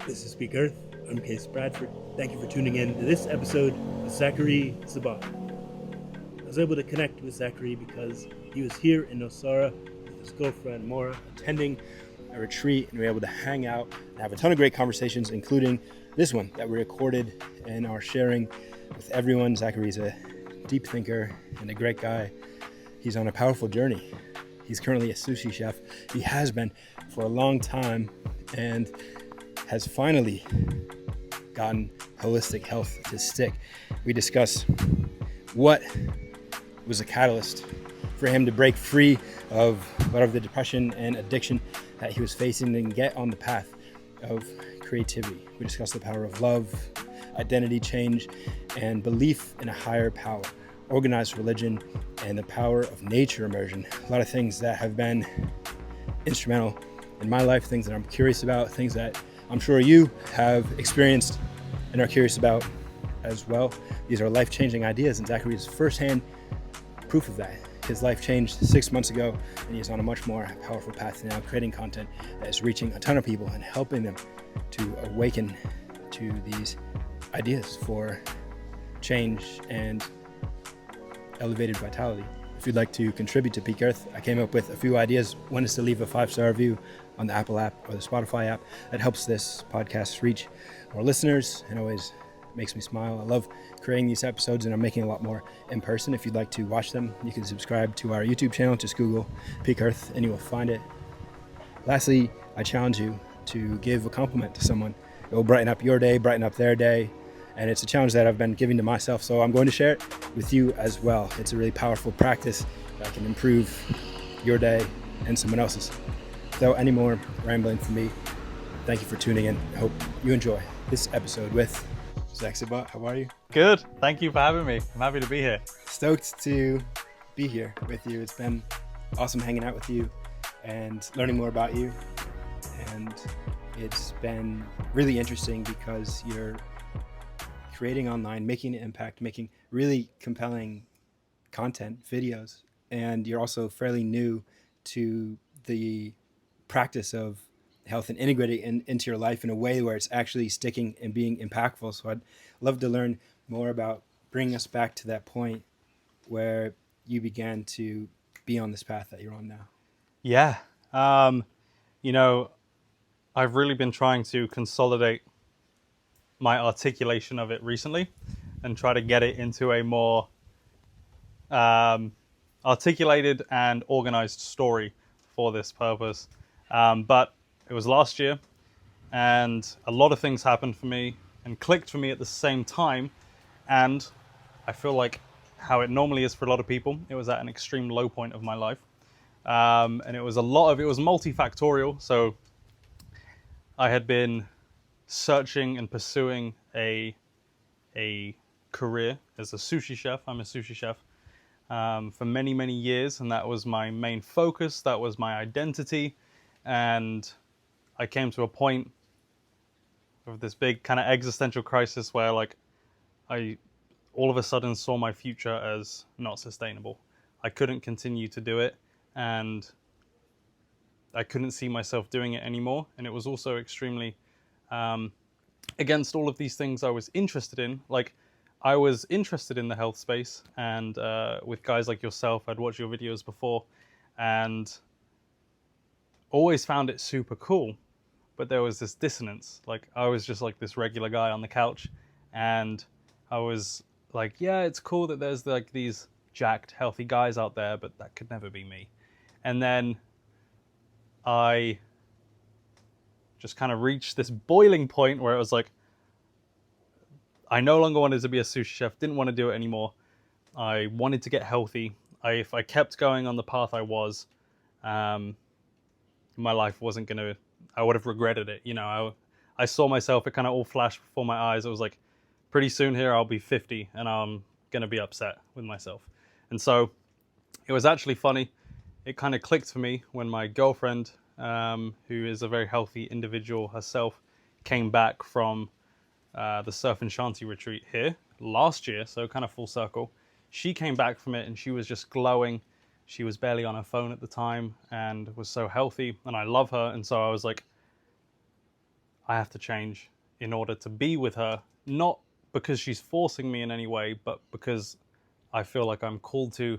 This is Speak Earth. I'm Case Bradford. Thank you for tuning in to this episode with Zachary Zebott. I was able to connect with Zachary because he was here in Nosara with his girlfriend Maura attending a retreat, and we were able to hang out and have a ton of great conversations, including this one that we recorded and are sharing with everyone. Zachary's a deep thinker and a great guy. He's on a powerful journey. He's currently a sushi chef. He has been for a long time and has finally gotten holistic health to stick. We discuss what was a catalyst for him to break free of whatever the depression and addiction that he was facing and get on the path of creativity. We discuss the power of love, identity change, and belief in a higher power, organized religion, and the power of nature immersion. A lot of things that have been instrumental in my life, things that I'm curious about, things that I'm sure you have experienced and are curious about as well. These are life-changing ideas, and Zachary is firsthand proof of that. His life changed 6 months ago, and he's on a much more powerful path now, creating content that is reaching a ton of people and helping them to awaken to these ideas for change and elevated vitality. If you'd like to contribute to Peak Earth, I came up with a few ideas. One is to leave a 5-star review on the Apple app or the Spotify app. That helps this podcast reach more listeners and always makes me smile. I love creating these episodes, and I'm making a lot more in person. If you'd like to watch them, you can subscribe to our YouTube channel. Just Google Peak Earth and you will find it. Lastly, I challenge you to give a compliment to someone. It will brighten up your day, brighten up their day. And it's a challenge that I've been giving to myself, so I'm going to share it with you as well. It's a really powerful practice that can improve your day and someone else's. Without any more rambling from me, thank you for tuning in. I hope you enjoy this episode with Zach Zebott. How are you? Good. Thank you for having me. I'm happy to be here. Stoked to be here with you. It's been awesome hanging out with you and learning more about you. And it's been really interesting because you're creating online, making an impact, making really compelling content, videos, and you're also fairly new to the practice of health and integrating it into your life in a way where it's actually sticking and being impactful. So I'd love to learn more about bringing us back to that point where you began to be on this path that you're on now. Yeah. I've really been trying to consolidate my articulation of it recently and try to get it into a more articulated and organized story for this purpose. But it was last year, and a lot of things happened for me and clicked for me at the same time. And I feel like how it normally is for a lot of people, it was at an extreme low point of my life. And it was multifactorial. So I had been searching and pursuing a career as a sushi chef. I'm a sushi chef for many, many years, and that was my main focus. That was my identity. And I came to a point of this big kind of existential crisis where I all of a sudden saw my future as not sustainable. I couldn't continue to do it, and I couldn't see myself doing it anymore. And it was also extremely against all of these things I was interested in. Like, I was interested in the health space, and with guys like yourself, I'd watched your videos before and always found it super cool. But there was this dissonance. Like, I was just like this regular guy on the couch, and I was like, yeah, it's cool that there's like these jacked, healthy guys out there, but that could never be me. And then I just kind of reached this boiling point where it was like, I no longer wanted to be a sushi chef, didn't want to do it anymore. I wanted to get healthy. If I kept going on the path I was, my life wasn't going to, I would have regretted it. You know, I saw myself, it kind of all flashed before my eyes. It was like, pretty soon here I'll be 50 and I'm going to be upset with myself. And so it was actually funny. It kind of clicked for me when my girlfriend, who is a very healthy individual herself, came back from the Surf and Shanty retreat here last year, so kind of full circle. She came back from it and she was just glowing. She was barely on her phone at the time and was so healthy, and I love her. And so I was like, I have to change in order to be with her, not because she's forcing me in any way, but because I feel like I'm called to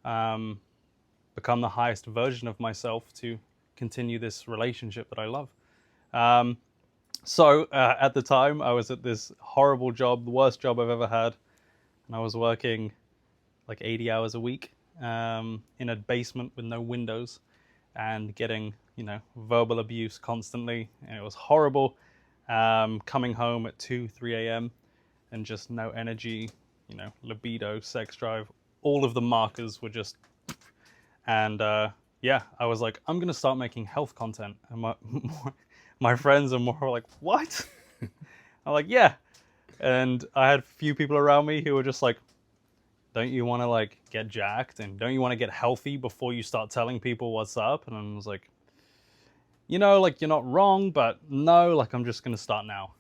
become the highest version of myself to continue this relationship that I love. So at the time, I was at this horrible job, the worst job I've ever had, and I was working like 80 hours a week in a basement with no windows and getting, verbal abuse constantly. And it was horrible. Coming home at 2, 3 a.m. and just no energy, libido, sex drive, all of the markers were just, and yeah, I was like, I'm going to start making health content. And my friends are more like, what? I'm like, yeah. And I had a few people around me who were just like, don't you want to like get jacked and don't you want to get healthy before you start telling people what's up? And I was like, like you're not wrong, but no, like I'm just going to start now.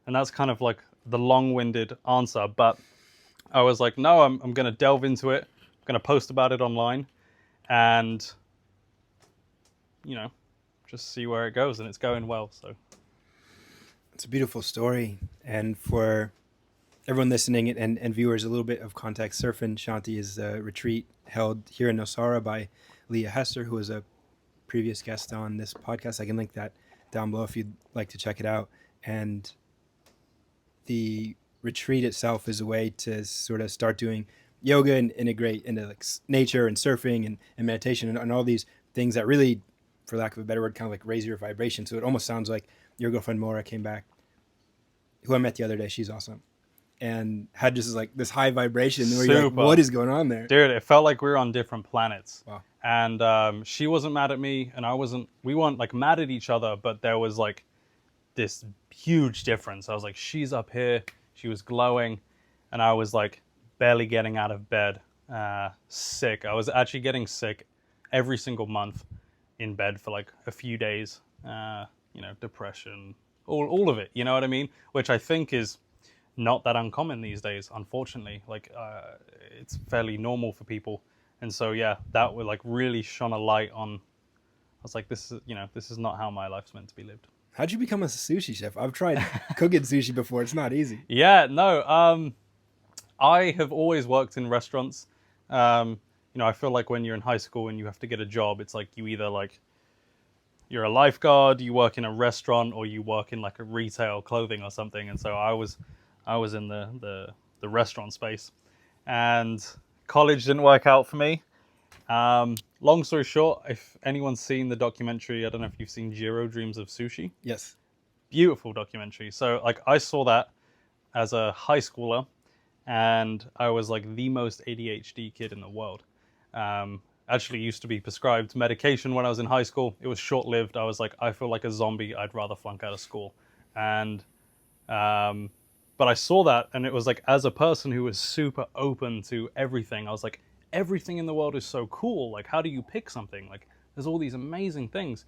And that's kind of like the long-winded answer. But I was like, no, I'm going to delve into it. I'm going to post about it online and, just see where it goes. And it's going well. So it's a beautiful story. And for everyone listening and viewers, a little bit of context. Surf and Shanti is a retreat held here in Nosara by Leah Hester, who was a previous guest on this podcast. I can link that down below if you'd like to check it out. And the retreat itself is a way to sort of start doing yoga and integrate into like nature and surfing and meditation and all these things that really, for lack of a better word, kind of like raise your vibration. So it almost sounds like your girlfriend Maura came back, who I met the other day. She's awesome. And had just like this high vibration where you're like, what is going on there? Dude, it felt like we were on different planets. Wow. And she wasn't mad at me and we weren't like mad at each other, but there was like this huge difference. I was like, she's up here, she was glowing, and I was like barely getting out of bed, sick. I was actually getting sick every single month in bed for like a few days, depression, all of it, you know what I mean? Which I think is not that uncommon these days, unfortunately. Like it's fairly normal for people. And so yeah, that would like really shone a light on. I was like, this is not how my life's meant to be lived. How'd you become a sushi chef? I've tried cooking sushi before. It's not easy. Yeah, no. I have always worked in restaurants. I feel like when you're in high school and you have to get a job, it's like you either like you're a lifeguard, you work in a restaurant, or you work in like a retail clothing or something. And so I was in the restaurant space, and college didn't work out for me. Long story short, if anyone's seen the documentary, I don't know if you've seen Jiro Dreams of Sushi. Yes. Beautiful documentary. So like I saw that as a high schooler, and I was like the most ADHD kid in the world. Actually used to be prescribed medication when I was in high school. It was short-lived. I was like, I feel like a zombie. I'd rather flunk out of school. And but I saw that, and it was like, as a person who was super open to everything, I was like, everything in the world is so cool. Like, how do you pick something? Like, there's all these amazing things.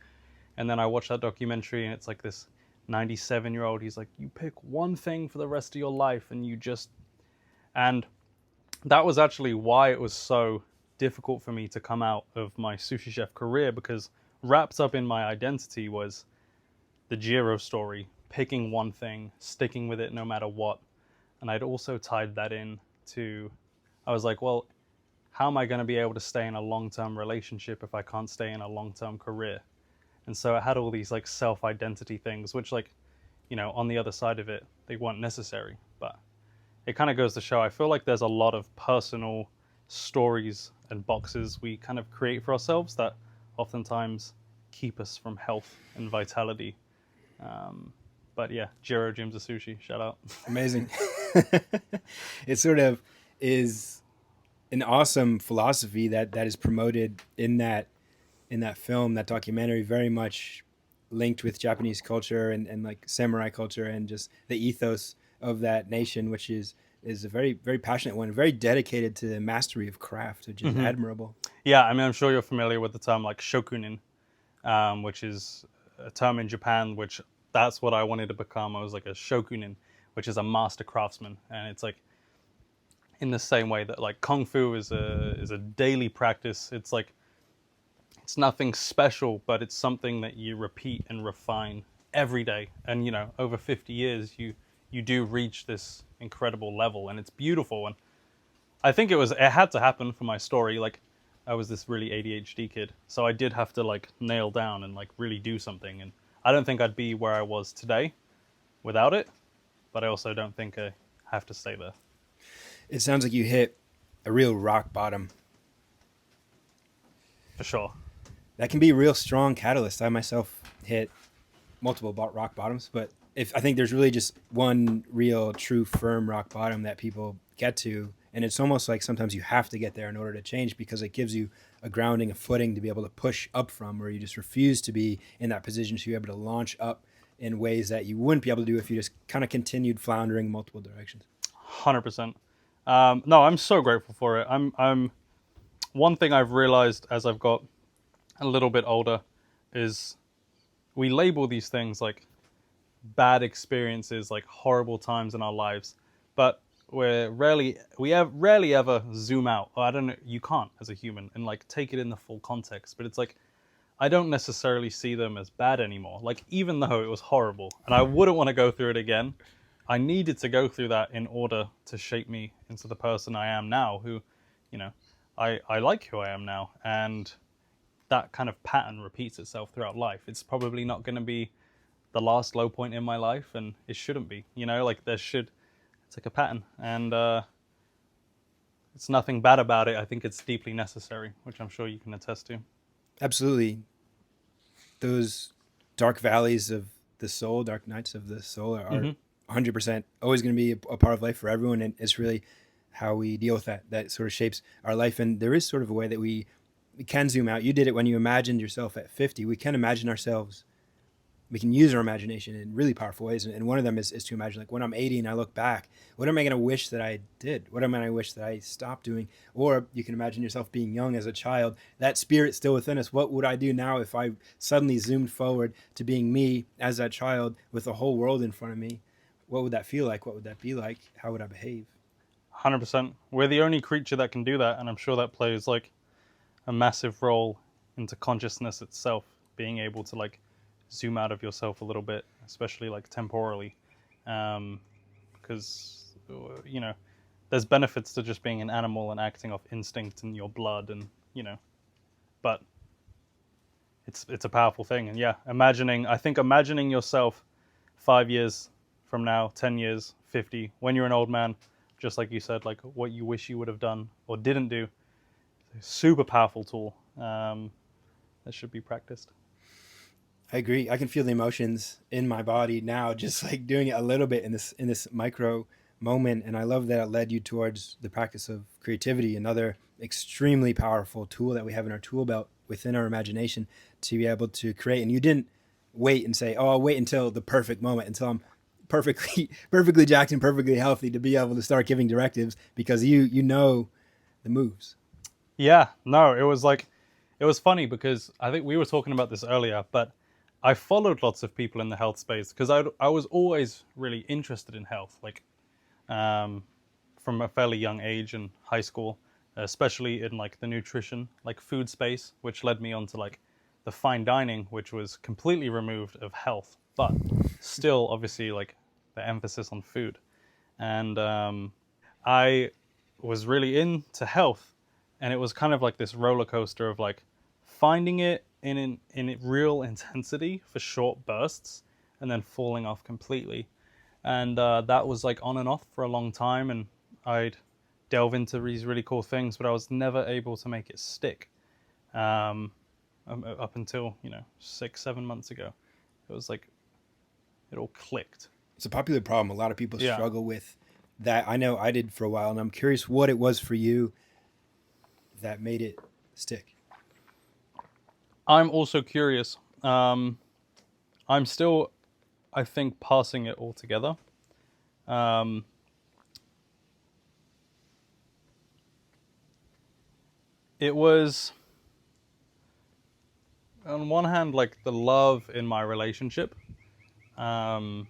And then I watched that documentary, and it's like this 97-year-old. He's like, you pick one thing for the rest of your life, and you just... And that was actually why it was so difficult for me to come out of my sushi chef career, because wrapped up in my identity was the Jiro story, picking one thing, sticking with it no matter what. And I'd also tied that in to, I was like, well, how am I going to be able to stay in a long-term relationship if I can't stay in a long-term career? And so I had all these like self-identity things, which like, on the other side of it, they weren't necessary. But it kind of goes to show, I feel like there's a lot of personal stories and boxes we kind of create for ourselves that oftentimes keep us from health and vitality. But yeah, Jiro Dreams of Sushi, shout out. Amazing. It sort of is an awesome philosophy that is promoted in that film, that documentary, very much linked with Japanese culture and like samurai culture and just the ethos of that nation, which is a very, very passionate one, very dedicated to the mastery of craft, which is admirable. Yeah, I mean, I'm sure you're familiar with the term like shokunin, which is a term in Japan, which that's what I wanted to become. I was like a shokunin, which is a master craftsman. And it's like in the same way that like Kung Fu is a daily practice. It's nothing special, but it's something that you repeat and refine every day. And, you know, over 50 years, you do reach this incredible level, and it's beautiful. And I think it had to happen for my story. Like, I was this really ADHD kid, so I did have to like nail down and like really do something. And I don't think I'd be where I was today without it, but I also don't think I have to stay there. It sounds like you hit a real rock bottom. For sure. That can be a real strong catalyst. I myself hit multiple rock bottoms, but if I think there's really just one real, true, firm rock bottom that people get to, and it's almost like sometimes you have to get there in order to change, because it gives you a grounding, a footing to be able to push up from, where you just refuse to be in that position, so you're able to launch up in ways that you wouldn't be able to do if you just kind of continued floundering in multiple directions. 100%. No, I'm so grateful for it. I'm one thing I've realized as I've got a little bit older is we label these things like bad experiences, like horrible times in our lives, but we rarely ever zoom out. I don't know, you can't as a human and like take it in the full context, but it's like I don't necessarily see them as bad anymore. Like, even though it was horrible and I wouldn't want to go through it again, I needed to go through that in order to shape me into the person I am now, who, you know, I like who I am now. And that kind of pattern repeats itself throughout life. It's probably not going to be the last low point in my life, and it shouldn't be, you know, like it's like a pattern, and it's nothing bad about it. I think it's deeply necessary, which I'm sure you can attest to. Absolutely. Those dark valleys of the soul, dark nights of the soul are 100% always going to be a part of life for everyone. And it's really how we deal with that sort of shapes our life. And there is sort of a way that we can zoom out. You did it when you imagined yourself at 50. We can imagine ourselves. We can use our imagination in really powerful ways. And one of them is to imagine, like, when I'm 80 and I look back, what am I going to wish that I did? What am I going to wish that I stopped doing? Or you can imagine yourself being young as a child, that spirit still within us. What would I do now if I suddenly zoomed forward to being me as that child with the whole world in front of me? What would that feel like? What would that be like? How would I behave? 100%. We're the only creature that can do that, and I'm sure that plays like a massive role into consciousness itself, being able to like zoom out of yourself a little bit, especially like temporally, because you know there's benefits to just being an animal and acting off instinct in your blood, and you know, but it's a powerful thing. And yeah, imagining yourself 5 years from now, 10 years, 50, when you're an old man, just like you said, like what you wish you would have done or didn't do, super powerful tool that should be practiced. I agree. I can feel the emotions in my body now, just like doing it a little bit in this micro moment. And I love that it led you towards the practice of creativity, another extremely powerful tool that we have in our tool belt within our imagination to be able to create. And you didn't wait and say, "Oh, I'll wait until the perfect moment, until I'm perfectly jacked and perfectly healthy to be able to start giving directives," because you know the moves. Yeah, no, it was funny because I think we were talking about this earlier, but I followed lots of people in the health space because I was always really interested in health, like from a fairly young age in high school, especially in like the nutrition, like food space, which led me on to like the fine dining, which was completely removed of health, but still obviously like the emphasis on food. And I was really into health, and it was kind of like this roller coaster of like finding it in real intensity for short bursts and then falling off completely. And that was like on and off for a long time, and I'd delve into these really cool things, but I was never able to make it stick up until 6-7 months ago. It was like it all clicked. It's a popular problem. A lot of people struggle with that. I know I did for a while, and I'm curious what it was for you that made it stick. I'm also curious. I'm still, I think, passing it all together. It was, on one hand, like the love in my relationship, the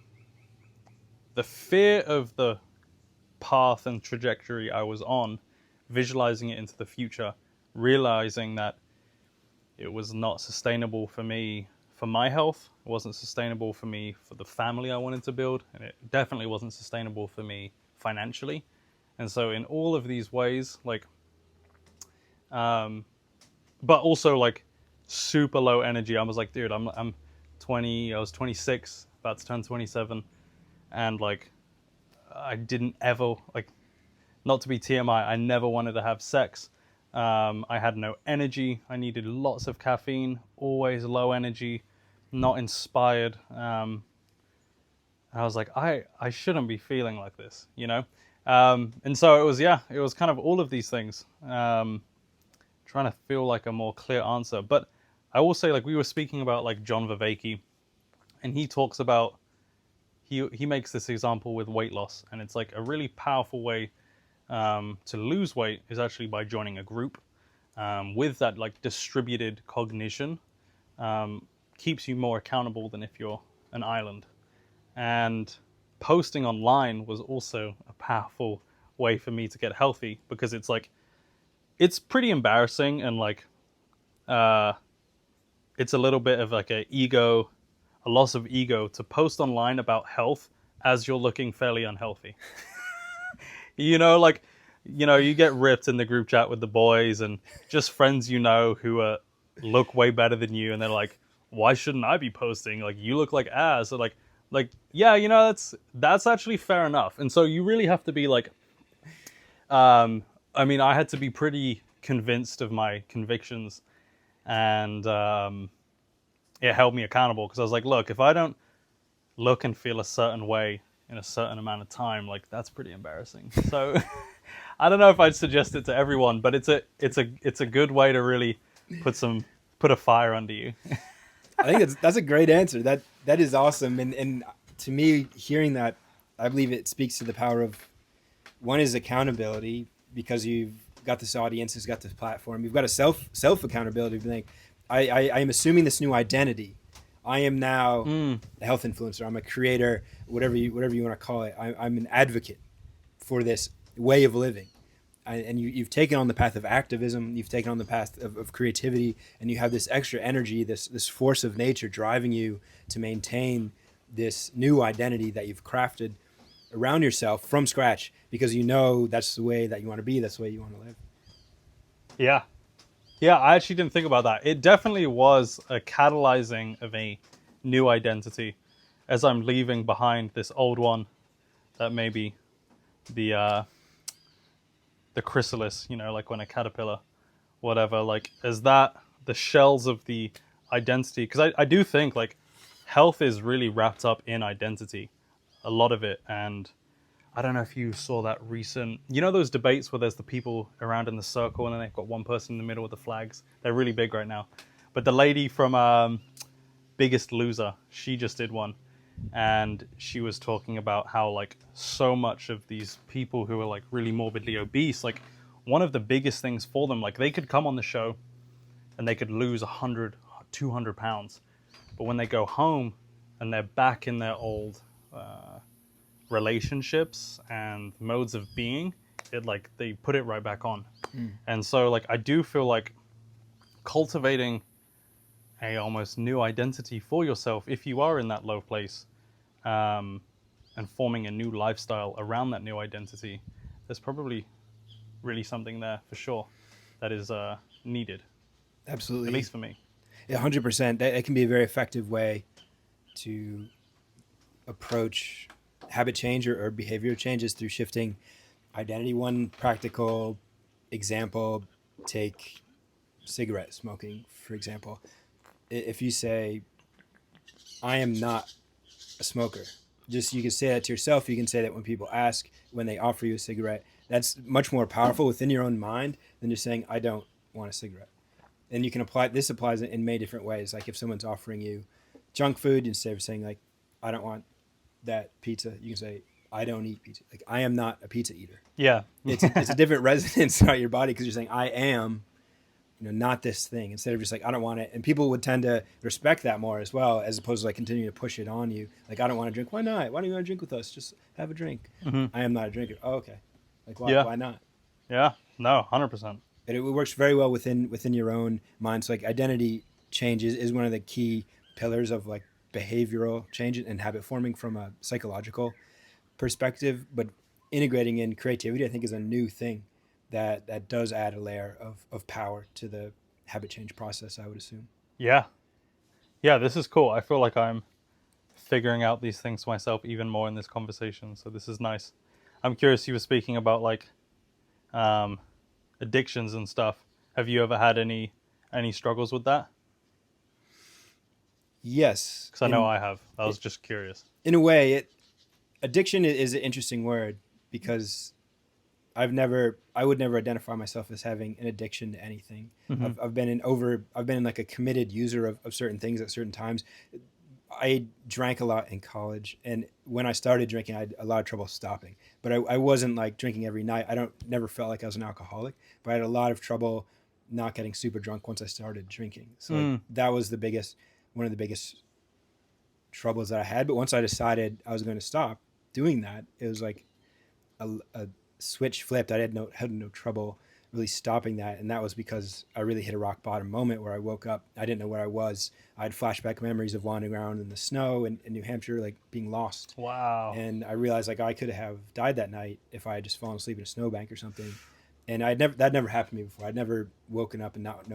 fear of the path and trajectory I was on, visualizing it into the future, realizing that it was not sustainable for me for my health. It wasn't sustainable for me for the family I wanted to build, and it definitely wasn't sustainable for me financially. And so in all of these ways, like, but also like super low energy. I was like, dude, I'm 20. I was 26, about to turn 27, and like I didn't ever like, not to be TMI, I never wanted to have sex. I had no energy. I needed lots of caffeine, always low energy, not inspired. I was like, I shouldn't be feeling like this, you know? And so it was kind of all of these things, trying to feel like a more clear answer. But I will say, like, we were speaking about like John Vervaeke, and he talks about, he makes this example with weight loss, and it's like a really powerful way to lose weight is actually by joining a group with that like distributed cognition. Keeps you more accountable than if you're an island. And posting online was also a powerful way for me to get healthy, because it's like, it's pretty embarrassing, and like it's a little bit of like a loss of ego to post online about health as you're looking fairly unhealthy. You know, like, you know, you get ripped in the group chat with the boys and just friends, you know, who look way better than you, and they're like, why shouldn't I be posting? Like, you look like ass. So like, yeah, you know, that's actually fair enough. And so you really have to be like, I mean, I had to be pretty convinced of my convictions, and it held me accountable, because I was like, look, if I don't look and feel a certain way in a certain amount of time, like, that's pretty embarrassing. So I don't know if I'd suggest it to everyone, but it's a good way to really put a fire under you. I think that's a great answer. That is awesome. And to me, hearing that, I believe it speaks to the power of, one is accountability, because you've got this audience, has got this platform. You've got a self accountability. Like, I am assuming this new identity. I am now a health influencer. I'm a creator, whatever you want to call it. I'm an advocate for this way of living. And you've taken on the path of activism. You've taken on the path of creativity, and you have this extra energy, this force of nature driving you to maintain this new identity that you've crafted around yourself from scratch, because you know that's the way that you want to be. That's the way you want to live. Yeah. Yeah, I actually didn't think about that. It definitely was a catalyzing of a new identity as I'm leaving behind this old one that maybe the chrysalis, you know, like when a caterpillar, whatever, like, as that, the shells of the identity. Because I do think like health is really wrapped up in identity, a lot of it. And I don't know if you saw that recent, you know, those debates where there's the people around in the circle and then they've got one person in the middle with the flags. They're really big right now. But the lady from Biggest Loser, she just did one. And she was talking about how like so much of these people who are like really morbidly obese, like one of the biggest things for them, like they could come on the show and they could lose 100, 200 pounds. But when they go home and they're back in their old relationships and modes of being, it like they put it right back on. And so like I do feel like cultivating a almost new identity for yourself, if you are in that low place, and forming a new lifestyle around that new identity, there's probably really something there for sure that is needed. Absolutely. At least for me. Yeah, 100%. That can be a very effective way to approach habit change or behavior changes through shifting identity. One practical example, take cigarette smoking, for example. If you say, I am not a smoker, just, you can say that to yourself. You can say that when people ask, when they offer you a cigarette. That's much more powerful within your own mind than just saying, I don't want a cigarette. And you can apply, this applies in many different ways. Like if someone's offering you junk food, instead of saying like, I don't want that pizza, you can say, I don't eat pizza. Like, I am not a pizza eater. Yeah. It's a different resonance throughout your body, because you're saying, I am, not this thing, instead of just like, I don't want it. And people would tend to respect that more as well, as opposed to like continuing to push it on you. Like, I don't want to drink. Why not? Why don't you want to drink with us? Just have a drink. I am not a drinker. Oh, okay. Like, why not? Yeah. No, 100%. It works very well within your own mind. So like identity change is one of the key pillars of like behavioral change and habit forming from a psychological perspective, but integrating in creativity, I think, is a new thing that does add a layer of power to the habit change process, I would assume. Yeah. Yeah, this is cool. I feel like I'm figuring out these things myself even more in this conversation. So this is nice. I'm curious, you were speaking about like um, addictions and stuff. Have you ever had any struggles with that? Yes, Because I know I have. I was just curious. in a way, addiction is an interesting word because I would never identify myself as having an addiction to anything. Mm-hmm. I've been in like a committed user of certain things at certain times. I drank a lot in college, and when I started drinking, I had a lot of trouble stopping. But I wasn't like drinking every night. I don't never felt like I was an alcoholic, but I had a lot of trouble not getting super drunk once I started drinking. So like, that was one of the biggest troubles that I had. But once I decided I was going to stop doing that, it was like a switch flipped. I had no trouble really stopping that, and that was because I really hit a rock bottom moment where I woke up. I didn't know where I was. I had flashback memories of wandering around in the snow in New Hampshire, like being lost. Wow. And I realized like I could have died that night if I had just fallen asleep in a snowbank or something. And that never happened to me before. I'd never woken up and not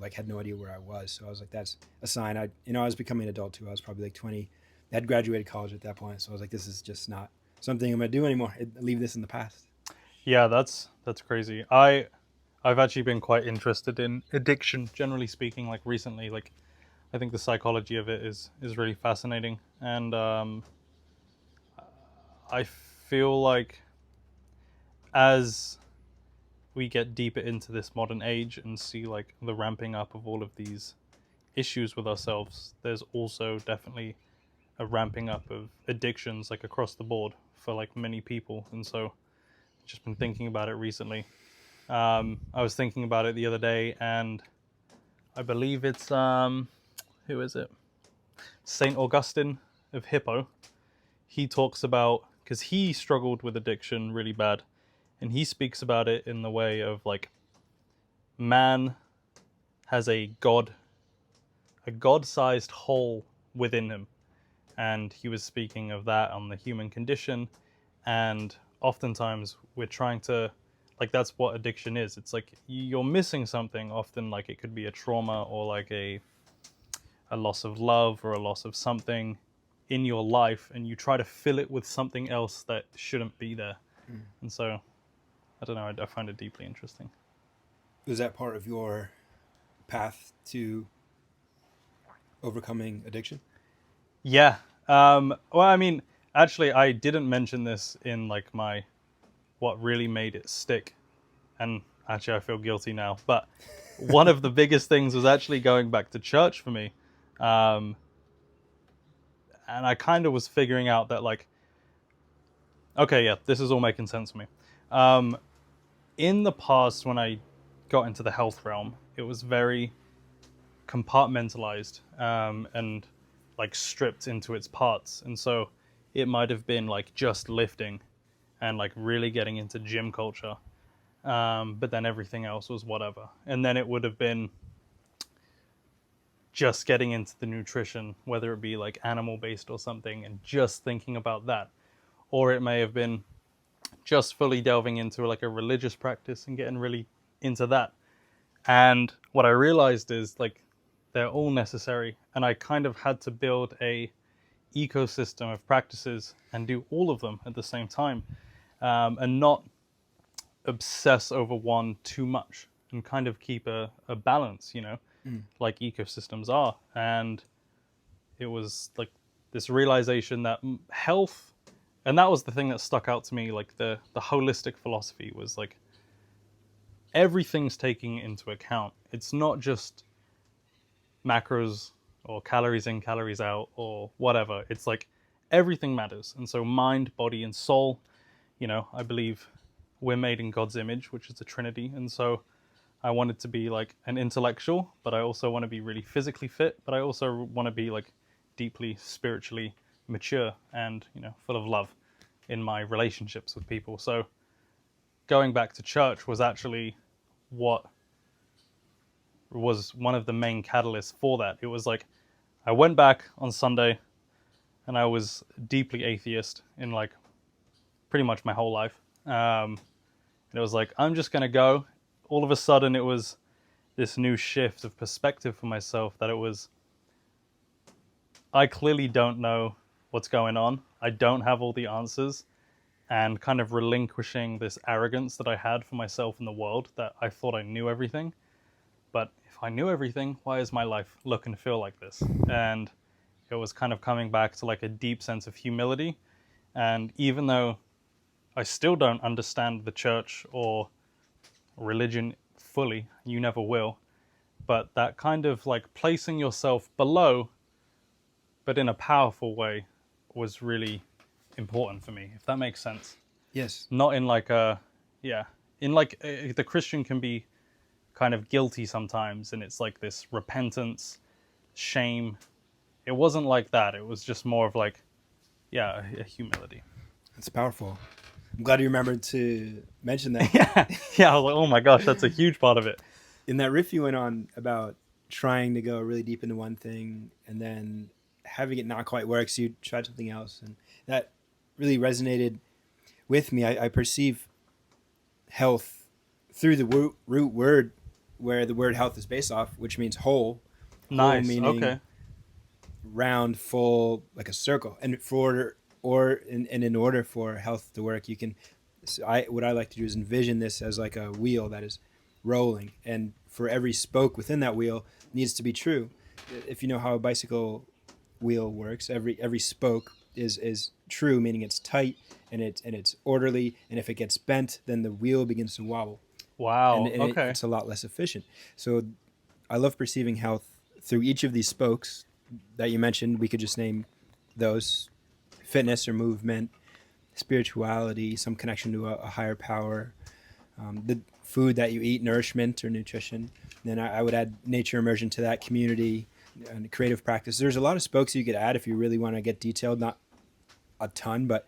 like had no idea where I was. So I was like, that's a sign. I was becoming an adult too. I was probably like 20. I had graduated college at that point. So I was like, this is just not something I'm gonna do anymore. Leave this in the past. Yeah, that's crazy. I've actually been quite interested in addiction, generally speaking. Like recently, like I think the psychology of it is really fascinating, and I feel like as we get deeper into this modern age and see like the ramping up of all of these issues with ourselves, there's also definitely a ramping up of addictions like across the board for like many people. And so I've just been thinking about it recently. I was thinking about it the other day, and I believe it's who is it? Saint Augustine of Hippo. He talks about, because he struggled with addiction really bad, and he speaks about it in the way of like man has a god-sized hole within him, and he was speaking of that on the human condition. And oftentimes we're trying to, like, that's what addiction is. It's like you're missing something. Often like it could be a trauma or like a loss of love or a loss of something in your life, and you try to fill it with something else that shouldn't be there. And so I don't know, I find it deeply interesting. Was that part of your path to overcoming addiction? Yeah. Well, I mean, actually, I didn't mention this in like my what really made it stick, and actually, I feel guilty now. But one of the biggest things was actually going back to church for me, and I kind of was figuring out that like, okay, yeah, this is all making sense to me. In the past, when I got into the health realm, it was very compartmentalized and like stripped into its parts. And so it might have been like just lifting and like really getting into gym culture. But then everything else was whatever. And then it would have been just getting into the nutrition, whether it be like animal based or something, and just thinking about that. Or it may have been just fully delving into like a religious practice and getting really into that. And what I realized is like they're all necessary, and I kind of had to build a ecosystem of practices and do all of them at the same time, and not obsess over one too much, and kind of keep a balance, like ecosystems are. And it was like this realization that health, and that was the thing that stuck out to me, like the holistic philosophy was like everything's taking into account. It's not just macros or calories in, calories out, or whatever. It's like everything matters. And so mind, body, and soul, I believe we're made in God's image, which is the Trinity. And so I wanted to be like an intellectual, but I also want to be really physically fit, but I also want to be like deeply spiritually mature and, full of love in my relationships with people. So going back to church was actually what was one of the main catalysts for that. It was like I went back on Sunday, and I was deeply atheist in like pretty much my whole life. And it was like, I'm just going to go. All of a sudden, it was this new shift of perspective for myself that it was, I clearly don't know what's going on. I don't have all the answers. And kind of relinquishing this arrogance that I had for myself in the world, that I thought I knew everything. But if I knew everything, why is my life look and feel like this? And it was kind of coming back to like a deep sense of humility. And even though I still don't understand the church or religion fully, you never will, but that kind of like placing yourself below, but in a powerful way, was really important for me, if that makes sense. Yes. Not in like a, yeah, in like the Christian can be kind of guilty sometimes, and it's like this repentance, shame. It wasn't like that. It was just more of like, yeah, a humility. That's powerful. I'm glad you remembered to mention that. Yeah. I was like, oh my gosh, that's a huge part of it. In that riff you went on about trying to go really deep into one thing and then having it not quite work, so you tried something else, and that really resonated with me. I perceive health through the root word where the word health is based off, which means whole. Nice. Whole meaning Okay. round, full, like a circle. And in order for health to work, you can. So what I like to do is envision this as like a wheel that is rolling, and for every spoke within that wheel needs to be true. If you know how a bicycle wheel works, every spoke is true, meaning it's tight and it's orderly. And if it gets bent, then the wheel begins to wobble. Wow. And Okay. it's a lot less efficient. So I love perceiving health through each of these spokes that you mentioned. We could just name those: fitness or movement, spirituality, some connection to a higher power, the food that you eat, nourishment or nutrition. Then I would add nature immersion to that, community and creative practice. There's a lot of spokes you could add if you really want to get detailed, not a ton, but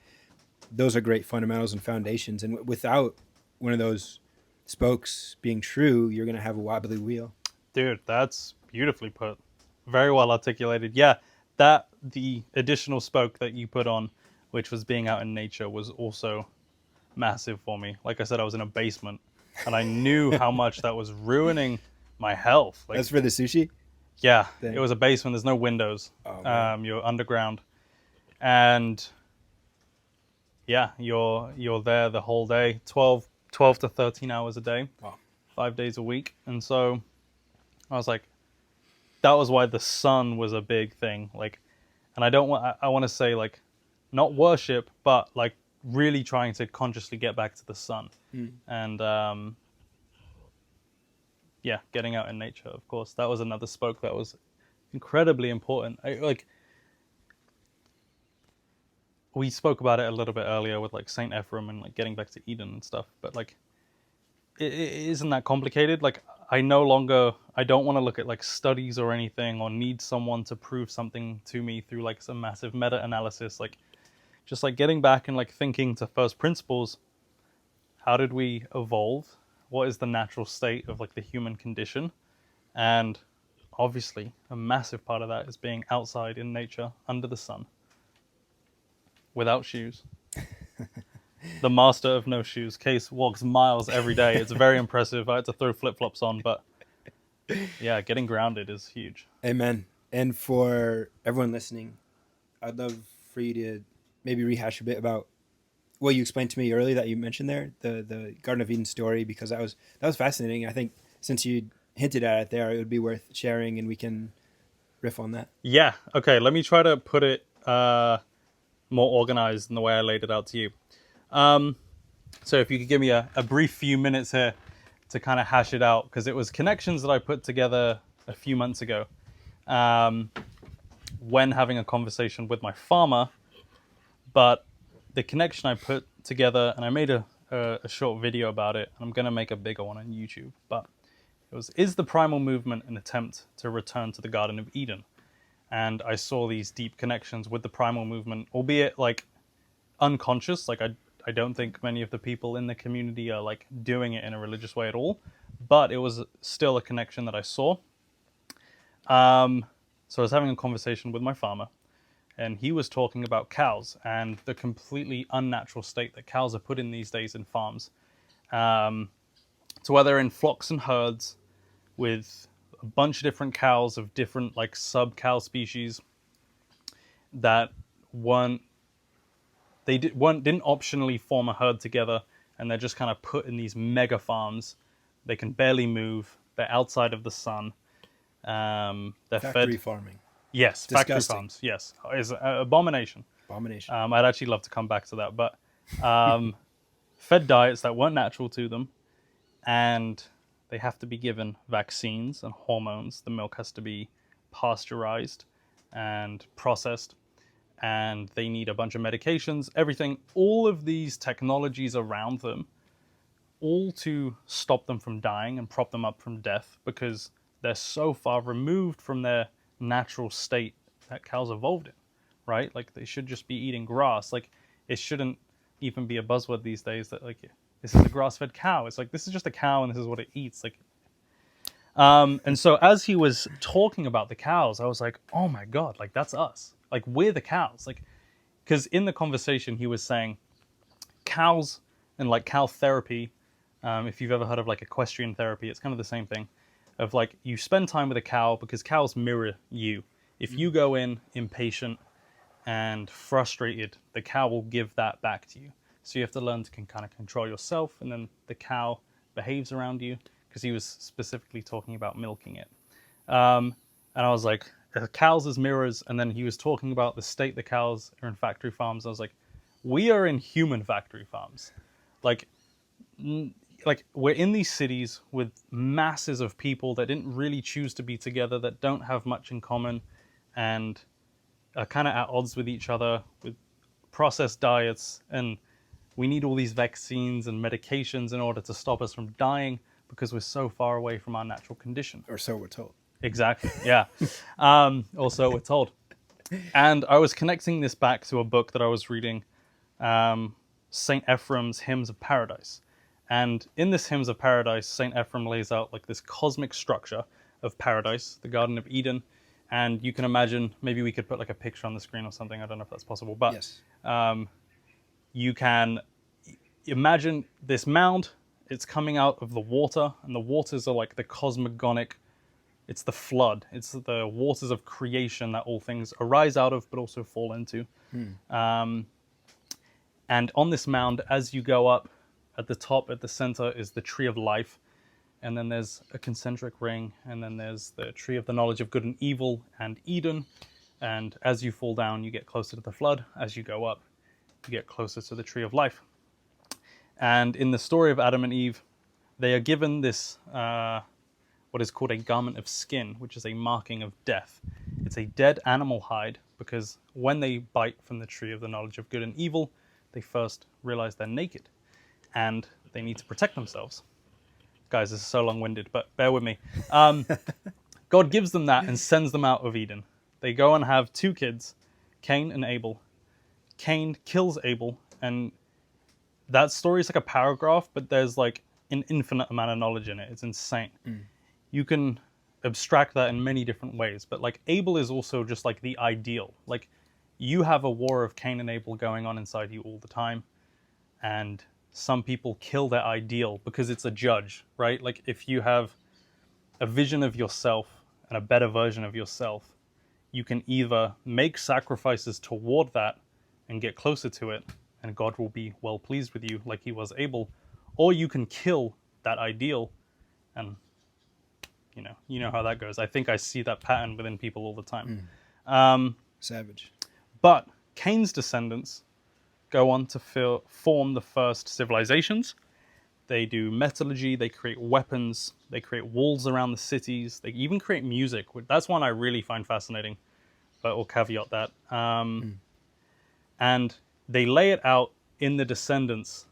those are great fundamentals and foundations. And without one of those spokes being true, you're going to have a wobbly wheel. Dude, that's beautifully put. Very well articulated. Yeah, the additional spoke that you put on, which was being out in nature, was also massive for me. Like I said, I was in a basement, and I knew how much that was ruining my health. Like, That's for the sushi? yeah, thing. it was a basement. There's no windows. Oh, man. You're underground, and yeah, you're there the whole day, 12 to 13 hours a day, Wow. 5 days a week. And so I was like, that was why the sun was a big thing. Like, and I want to say like, not worship, but like really trying to consciously get back to the sun. And yeah, getting out in nature, of course. That was another spoke that was incredibly important. We spoke about it a little bit earlier with like Saint Ephrem and like getting back to Eden and stuff, but like it isn't that complicated. Like I don't want to look at like studies or anything, or need someone to prove something to me through like some massive meta-analysis. Like just like getting back and like thinking to first principles. How did we evolve? What is the natural state of like the human condition? And obviously a massive part of that is being outside in nature under the sun without shoes. The master of no shoes. Case walks miles every day. It's very impressive. I had to throw flip-flops on, but yeah, getting grounded is huge. Amen. And for everyone listening, I'd love for you to maybe rehash a bit about what you explained to me earlier that you mentioned there, the Garden of Eden story, because that was fascinating. I think since you hinted at it there, it would be worth sharing, and we can riff on that. Yeah. Okay. Let me try to put it more organized in the way I laid it out to you. So if you could give me a brief few minutes here to kind of hash it out, because it was connections that I put together a few months ago when having a conversation with my farmer. But the connection I put together, and I made a short video about it, and I'm going to make a bigger one on YouTube, but it was, is the primal movement an attempt to return to the Garden of Eden? And I saw these deep connections with the primal movement, albeit like unconscious. Like I don't think many of the people in the community are like doing it in a religious way at all, but it was still a connection that I saw. So I was having a conversation with my farmer, and he was talking about cows and the completely unnatural state that cows are put in these days in farms. So where they're in flocks and herds with a bunch of different cows of different like sub-cow species that didn't optionally form a herd together, and they're just kind of put in these mega farms. They can barely move. They're outside of the sun. They're Factory fed. farming. Yes, factory Disgusting. farms. Yes, is an abomination. Abomination. I'd actually love to come back to that, but fed diets that weren't natural to them, and they have to be given vaccines and hormones. The milk has to be pasteurized and processed, and they need a bunch of medications, everything, all of these technologies around them, all to stop them from dying and prop them up from death, because they're so far removed from their natural state that cows evolved in, right? Like, they should just be eating grass. Like, it shouldn't even be a buzzword these days that, like, this is a grass-fed cow. It's like, this is just a cow and this is what it eats. Like, and so as he was talking about the cows, I was like, oh my God, like, that's us. Like, we're the cows. Like, because in the conversation he was saying cows and like cow therapy, if you've ever heard of like equestrian therapy, it's kind of the same thing of like, you spend time with a cow because cows mirror you. If you go in impatient and frustrated, the cow will give that back to you. So you have to learn to kind of control yourself, and then the cow behaves around you, because he was specifically talking about milking it. And I was like, cows as mirrors, and then he was talking about the state the cows are in factory farms. I was like, we are in human factory farms. Like we're in these cities with masses of people that didn't really choose to be together, that don't have much in common, and are kind of at odds with each other, with processed diets, and we need all these vaccines and medications in order to stop us from dying, because we're so far away from our natural condition. Or so we're told. Exactly, yeah. Also, we're told. And I was connecting this back to a book that I was reading, St. Ephraim's Hymns of Paradise. And in this Hymns of Paradise, St. Ephrem lays out like this cosmic structure of paradise, the Garden of Eden. And you can imagine, maybe we could put like a picture on the screen or something. I don't know if that's possible, but Yes. You can imagine this mound. It's coming out of the water, and the waters are like the cosmogonic. It's the flood. It's the waters of creation that all things arise out of, but also fall into. And on this mound, as you go up, at the top, at the center, is the tree of life. And then there's a concentric ring. And then there's the tree of the knowledge of good and evil and Eden. And as you fall down, you get closer to the flood. As you go up, you get closer to the tree of life. And in the story of Adam and Eve, they are given this, what is called a garment of skin, which is a marking of death. It's a dead animal hide, because when they bite from the tree of the knowledge of good and evil, they first realize they're naked, and they need to protect themselves. Guys, this is so long-winded, but bear with me. God gives them that and sends them out of Eden. They go and have two kids, Cain and Abel. Cain kills Abel, and that story is like a paragraph, but there's like an infinite amount of knowledge in it. It's insane. You can abstract that in many different ways, but like Abel is also just like the ideal. Like, you have a war of Cain and Abel going on inside you all the time, and some people kill their ideal because it's a judge, right? Like, if you have a vision of yourself and a better version of yourself, you can either make sacrifices toward that and get closer to it, and God will be well pleased with you like he was Abel, or you can kill that ideal, and you know how that goes. I think I see that pattern within people all the time. Savage. But Cain's descendants go on to form the first civilizations. They do metallurgy, they create weapons, they create walls around the cities, they even create music. That's one I really find fascinating, but I'll caveat that. And they lay it out in the descendants,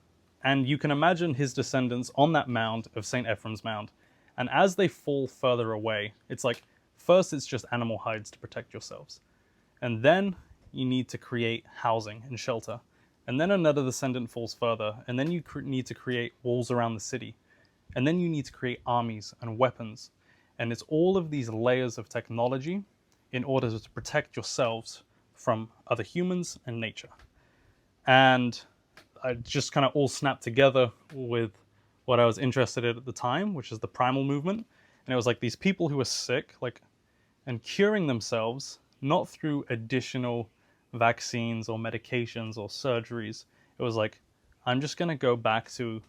and you can imagine his descendants on that mound of St. Ephraim's mound. And as they fall further away, it's like, first it's just animal hides to protect yourselves. And then you need to create housing and shelter. And then another descendant falls further, and then you need to create walls around the city. And then you need to create armies and weapons. And it's all of these layers of technology in order to protect yourselves from other humans and nature. And I just kind of all snapped together with what I was interested in at the time, which is the primal movement. And it was like these people who were sick, like, and curing themselves, not through additional vaccines or medications or surgeries. It was like, I'm just going to go back to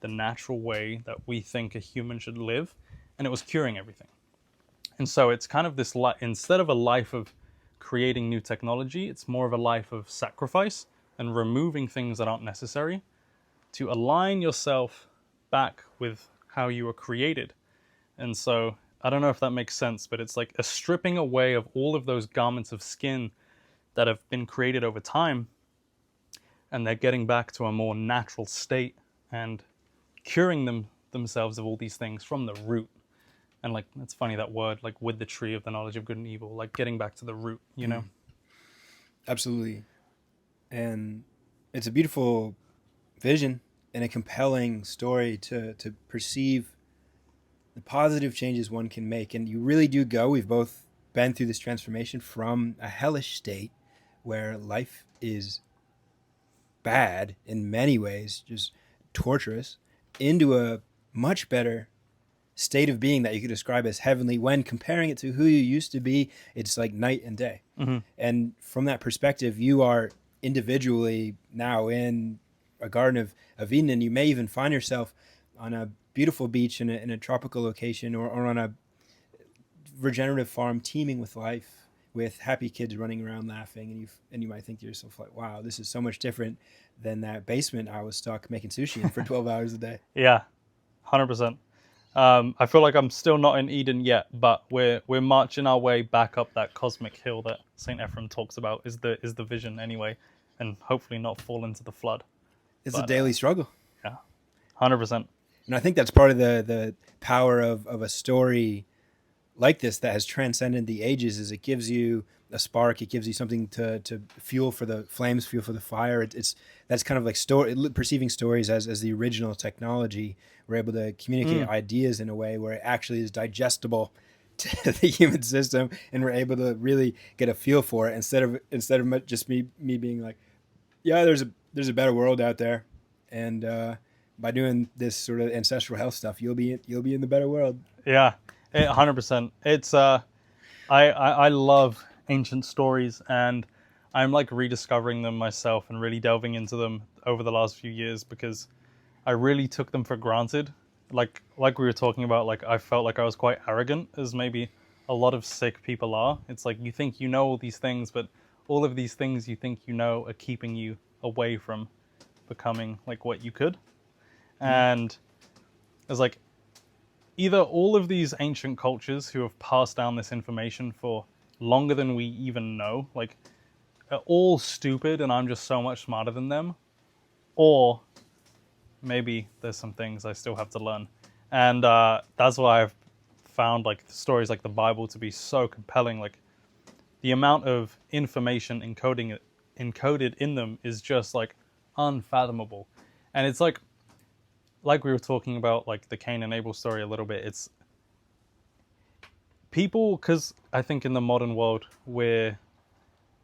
the natural way that we think a human should live. And it was curing everything. And so it's kind of this, instead of a life of creating new technology, it's more of a life of sacrifice and removing things that aren't necessary to align yourself back with how you were created. And so I don't know if that makes sense, but it's like a stripping away of all of those garments of skin that have been created over time, and they're getting back to a more natural state and curing themselves of all these things from the root. And like, it's funny, that word, like with the tree of the knowledge of good and evil, like getting back to the root, you know? Absolutely. And it's a beautiful vision and a compelling story to perceive the positive changes one can make. And you really do go, we've both been through this transformation from a hellish state where life is bad in many ways, just torturous, into a much better state of being that you could describe as heavenly. When comparing it to who you used to be, it's like night and day. And from that perspective, you are individually now in a Garden of Eden, and you may even find yourself on a beautiful beach in a tropical location, or on a regenerative farm teeming with life, with happy kids running around laughing, and you might think to yourself, like, wow, this is so much different than that basement I was stuck making sushi in for 12 hours a day. Yeah, 100%. I feel like I'm still not in Eden yet, but we're marching our way back up that cosmic hill that Saint Ephrem talks about, is the vision anyway, and hopefully not fall into the flood. It's a daily struggle. Yeah, 100%. And I think that's part of the power of a story like this that has transcended the ages, is it gives you a spark, it gives you something to fuel for the flames, fuel for the fire. That's kind of like perceiving stories as the original technology. We're able to communicate ideas in a way where it actually is digestible to the human system, and we're able to really get a feel for it instead of just me being like, yeah, there's a better world out there, and by doing this sort of ancestral health stuff, you'll be in the better world. Yeah, 100%. It's I love ancient stories, and I'm like rediscovering them myself and really delving into them over the last few years, because I really took them for granted. Like we were talking about, like I felt like I was quite arrogant, as maybe a lot of sick people are. It's like you think you know all these things, but all of these things you think you know are keeping you away from becoming like what you could. And it's like, either all of these ancient cultures who have passed down this information for longer than we even know, like, are all stupid and I'm just so much smarter than them, or maybe there's some things I still have to learn. And that's why I've found like stories like the Bible to be so compelling. Like, the amount of information encoded in them is just like unfathomable. And it's like we were talking about, like the Cain and Abel story a little bit. It's people, because I think in the modern world we're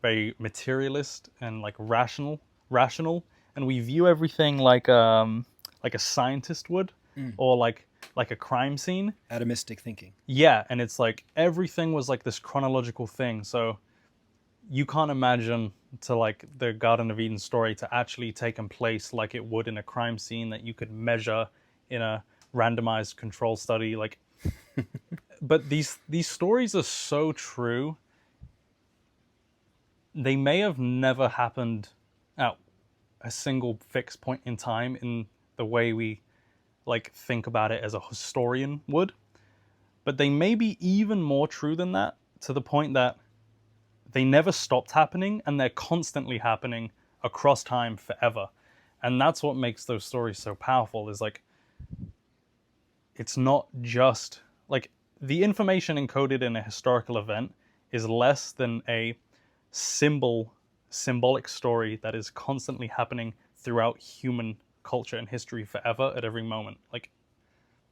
very materialist and like rational, and we view everything like a scientist would, or like a crime scene. Atomistic thinking. Yeah, and it's like everything was like this chronological thing. So you can't imagine to like the Garden of Eden story to actually taken place like it would in a crime scene that you could measure in a randomized control study. Like, but these stories are so true. They may have never happened at a single fixed point in time in the way we like think about it as a historian would, but they may be even more true than that, to the point that they never stopped happening and they're constantly happening across time forever. And that's what makes those stories so powerful, is like, it's not just like the information encoded in a historical event is less than a symbolic story that is constantly happening throughout human culture and history forever at every moment. Like,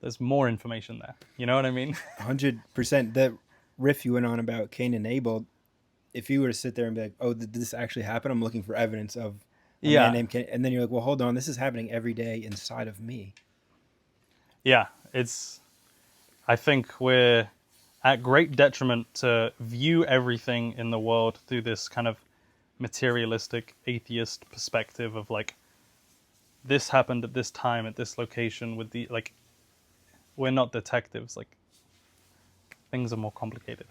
there's more information there. You know what I mean? 100%. riff you went on about Cain and Abel, if you were to sit there and be like, "Oh, did this actually happen?" I'm looking for evidence of a man Yeah, named Cain, and then you're like, "Well, hold on, this is happening every day inside of me." yeah. I think we're at great detriment to view everything in the world through this kind of materialistic atheist perspective of like, this happened at this time at this location with the like, we're not detectives. Like, things are more complicated.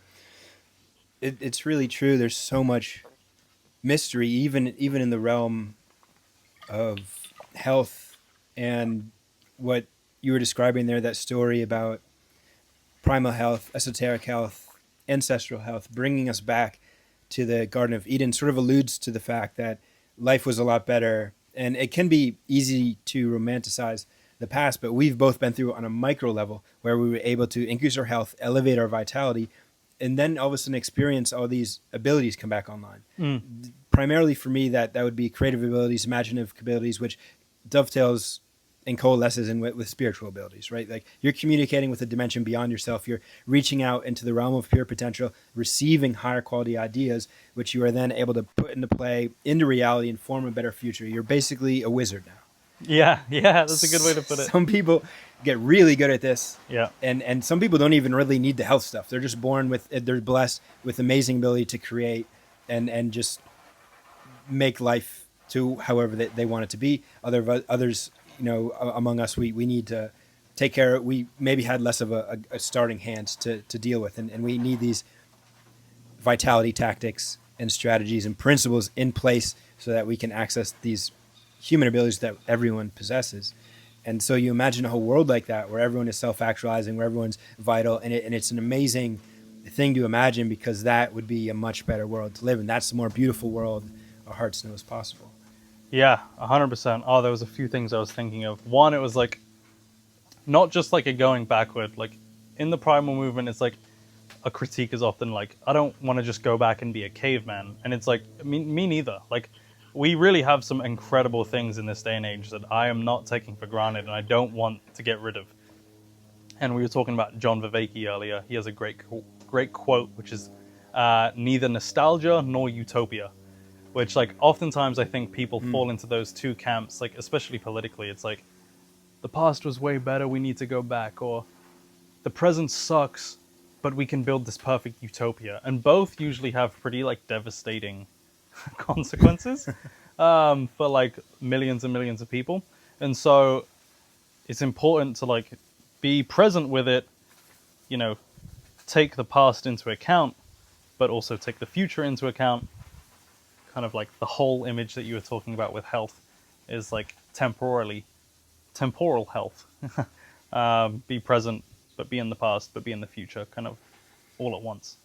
It's really true. There's so much mystery, even in the realm of health, and what you were describing there, that story about primal health, esoteric health, ancestral health, bringing us back to the Garden of Eden, sort of alludes to the fact that life was a lot better. And it can be easy to romanticize the past, but we've both been through it on a micro level where we were able to increase our health, elevate our vitality, and then all of a sudden experience all these abilities come back online. Mm. Primarily for me, that would be creative abilities, imaginative abilities, which dovetails and coalesces in with spiritual abilities, right? Like you're communicating with a dimension beyond yourself. You're reaching out into the realm of pure potential, receiving higher quality ideas, which you are then able to put into play, into reality, and form a better future. You're basically a wizard now. Yeah, yeah, that's a good way to put it. Some people get really good at this, Yeah, and some people don't even really need the health stuff. They're just born with, they're blessed with amazing ability to create and just make life to however they want it to be. Others, among us, we need to take care. We maybe had less of a starting hand to deal with, and we need these vitality tactics and strategies and principles in place so that we can access these human abilities that everyone possesses. And so you imagine a whole world like that where everyone is self-actualizing, where everyone's vital, and it's an amazing thing to imagine, because that would be a much better world to live in. That's the more beautiful world our hearts know is possible. yeah, 100%. Oh, there was a few things I was thinking of. One, it was like not just like a going backward. Like in the primal movement, it's like a critique is often like, I don't want to just go back and be a caveman, and it's like me neither. Like we really have some incredible things in this day and age that I am not taking for granted, and I don't want to get rid of. And we were talking about John Viveki earlier. He has a great quote, which is neither nostalgia nor utopia. Which, like, oftentimes I think people fall into those two camps, like, especially politically. It's like, the past was way better, we need to go back, or the present sucks, but we can build this perfect utopia. And both usually have pretty, like, devastating consequences for, like, millions and millions of people. And so it's important to, like, be present with it, take the past into account, but also take the future into account. Kind of like the whole image that you were talking about with health is like temporal health. Be present, but be in the past, but be in the future, kind of all at once.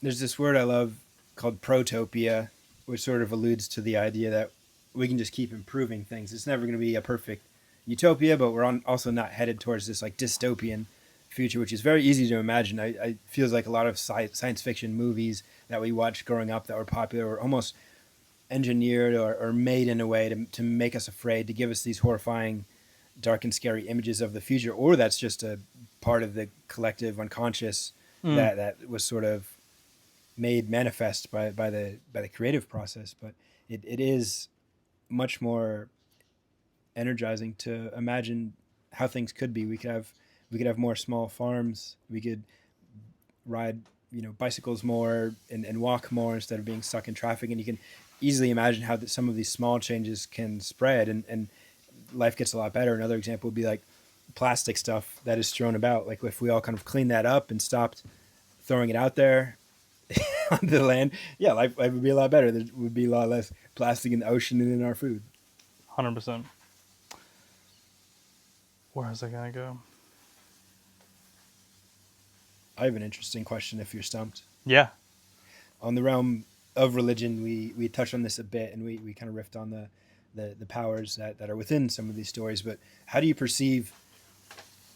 There's this word I love called protopia, which sort of alludes to the idea that we can just keep improving things. It's never going to be a perfect utopia, but we're also not headed towards this like dystopian future, which is very easy to imagine. I feels like a lot of science fiction movies that we watched growing up that were popular were almost engineered or made in a way to make us afraid, to give us these horrifying, dark and scary images of the future, or that's just a part of the collective unconscious that was sort of made manifest by the creative process. But it is much more energizing to imagine how things could be. We could have more small farms. We could ride bicycles more and walk more instead of being stuck in traffic. And you can easily imagine how some of these small changes can spread, and life gets a lot better. Another example would be like plastic stuff that is thrown about. Like if we all kind of cleaned that up and stopped throwing it out there onto the land, yeah, life would be a lot better. There would be a lot less plastic in the ocean and in our food. 100%. Where is I gonna go? I have an interesting question if you're stumped. Yeah. On the realm of religion, we touched on this a bit, and we kind of riffed on the powers that are within some of these stories. But how do you perceive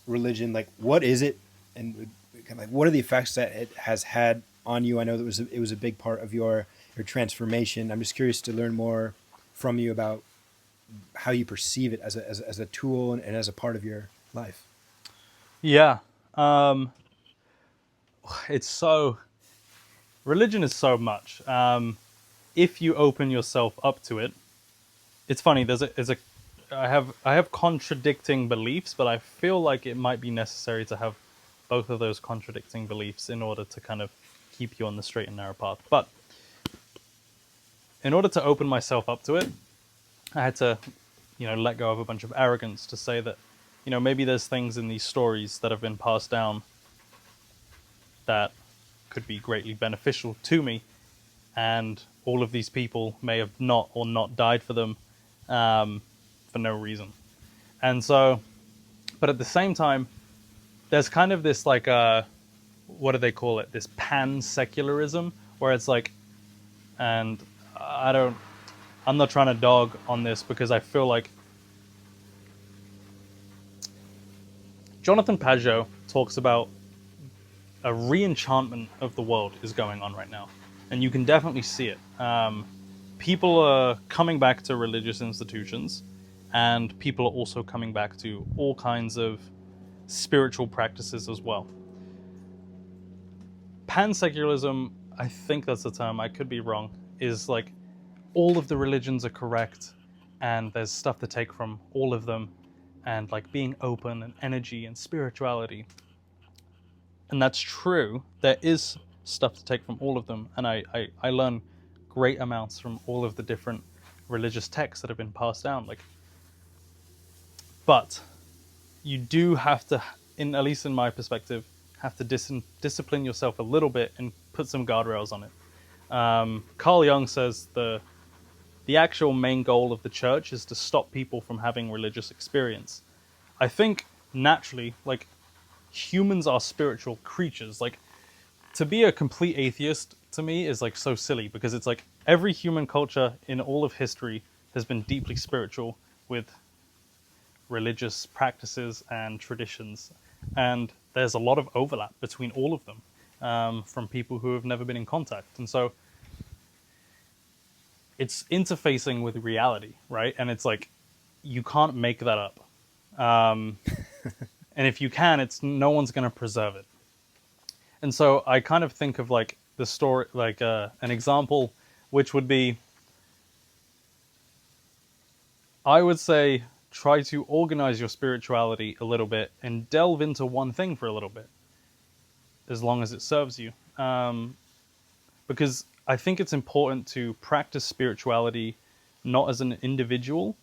religion? Like, what is it, and kind of like what are the effects that it has had on you? I know that it was a big part of your transformation. I'm just curious to learn more from you about how you perceive it as a tool and as a part of your life. Yeah. it's so, religion is so much. If you open yourself up to it, it's funny. I have contradicting beliefs, but I feel like it might be necessary to have both of those contradicting beliefs in order to kind of keep you on the straight and narrow path. But in order to open myself up to it, I had to, let go of a bunch of arrogance to say that, maybe there's things in these stories that have been passed down that could be greatly beneficial to me, and all of these people may have not died for them for no reason. And so, but at the same time, there's kind of this like what do they call it? This pan-secularism, where it's like, and I'm not trying to dog on this because I feel like Jonathan Pageau talks about a re-enchantment of the world is going on right now, and you can definitely see it. People are coming back to religious institutions, and people are also coming back to all kinds of spiritual practices as well. Pansecularism, I think that's the term, I could be wrong, is like all of the religions are correct, and there's stuff to take from all of them, and like being open and energy and spirituality. And that's true. There is stuff to take from all of them, and I learn great amounts from all of the different religious texts that have been passed down. But you do have to, at least in my perspective, have to discipline yourself a little bit and put some guardrails on it. Carl Jung says the actual main goal of the church is to stop people from having religious experience. I think naturally, like, humans are spiritual creatures. Like, to be a complete atheist to me is like so silly, because it's like every human culture in all of history has been deeply spiritual with religious practices and traditions, and there's a lot of overlap between all of them from people who have never been in contact. And so it's interfacing with reality, right? And it's like you can't make that up. And if you can, no one's going to preserve it. And so I kind of think of like the story, like an example, which would be, I would say, try to organize your spirituality a little bit and delve into one thing for a little bit, as long as it serves you. Because I think it's important to practice spirituality not as an individual,